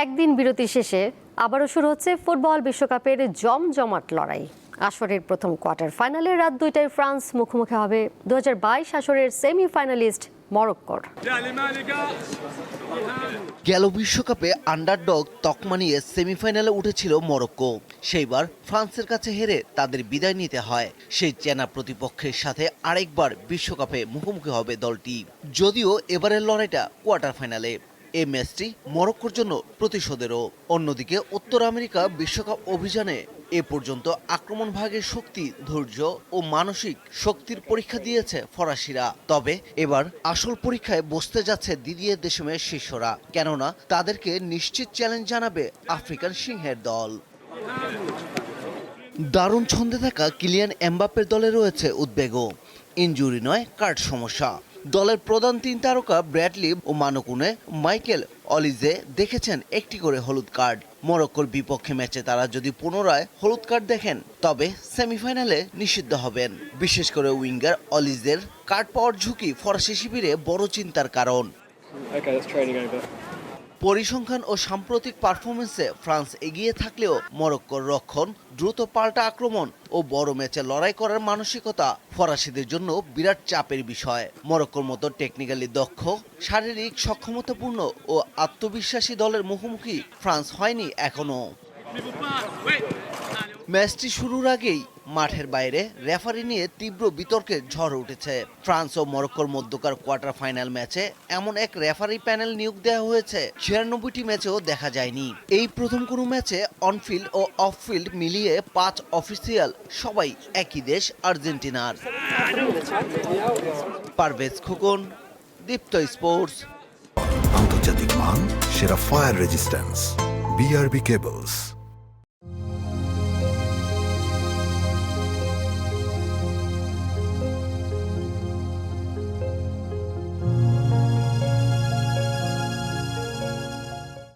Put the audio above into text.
একদিন বিরতি শেষে আবারও শুরু হচ্ছে ফুটবল বিশ্বকাপের জমজমাট লড়াই। আসরের প্রথম কোয়ার্টার ফাইনালে রাত 2টায় ফ্রান্স মুখোমুখি হবে 2022 আসরের সেমিফাইনালিস্ট মরক্কোর। গেল বিশ্বকাপে আন্ডারডগ তকমা নিয়ে সেমিফাইনালে উঠেছিল মরক্কো। সেইবার ফ্রান্সের কাছে হেরে তাদের বিদায় নিতে হয়। সেই চেনা প্রতিপক্ষের সাথে আরেকবার বিশ্বকাপে মুখোমুখি হবে দলটি, যদিও এবারের লড়াইটা কোয়ার্টার ফাইনালে। এই ম্যাচটি মরক্কোর জন্য প্রতিশোধেরও। অন্যদিকে উত্তর আমেরিকা বিশ্বকাপ অভিযানে এ পর্যন্ত আক্রমণ ভাগের শক্তি, ধৈর্য ও মানসিক শক্তির পরীক্ষা দিয়েছে ফরাসিরা। তবে এবার আসল পরীক্ষায় বসতে যাচ্ছে দিদিয়ে দেশমের শিষ্যরা, কেননা তাদেরকে নিশ্চিত চ্যালেঞ্জ জানাবে আফ্রিকান সিংহের দল। দারুণ ছন্দে থাকা কিলিয়ান এমবাপ্পের দলে রয়েছে উদ্বেগও। ইনজুরি নয়, কার্ড সমস্যা। দলের প্রধান তিন তারকা ব্র্যাডলি ও মানকুনে মাইকেল অলিজে দেখেছেন একটি করে হলুদ কার্ড। মরক্কোর বিপক্ষে ম্যাচে তারা যদি পুনরায় হলুদ কার্ড দেখেন তবে সেমিফাইনালে নিষিদ্ধ হবেন। বিশেষ করে উইঙ্গার অলিজের কার্ড পাওয়ার ঝুঁকি ফরাসি শিবিরে বড় চিন্তার কারণ। পরিসংখ্যান ও সাম্প্রতিক পারফরমেন্সে ফ্রান্স এগিয়ে থাকলেও মরক্কোর রক্ষণ, দ্রুত পাল্টা আক্রমণ ও বড় ম্যাচে লড়াই করার মানসিকতা ফরাসিদের জন্য বিরাট চাপের বিষয়। মরক্কোর মতো টেকনিক্যালি দক্ষ, শারীরিক সক্ষমতাপূর্ণ ও আত্মবিশ্বাসী দলের মুখোমুখি ফ্রান্স হয়নি এখনো। ম্যাচটি শুরুর আগেই মাঠের বাইরে রেফারি নিয়ে তীব্র বিতর্কের ঝড় উঠেছে। ফ্রান্স ও মরক্কোর মধ্যকার কোয়ার্টার ফাইনাল ম্যাচে এমন এক রেফারি প্যানেল নিয়োগ দেওয়া হয়েছে 96টি ম্যাচেও দেখা যায়নি। এই প্রথম কোনো ম্যাচে অনফিল্ড ও অফফিল্ড মিলিয়ে 5 অফিসিয়াল, সবাই একই দেশ আর্জেন্টিনার। পারভেজ খোকন, দীপ্ত স্পোর্টস। আন্তর্জাতিক মান, সেরা ফায়ার রেজিস্ট্যান্স, বিআরবি কেবলস।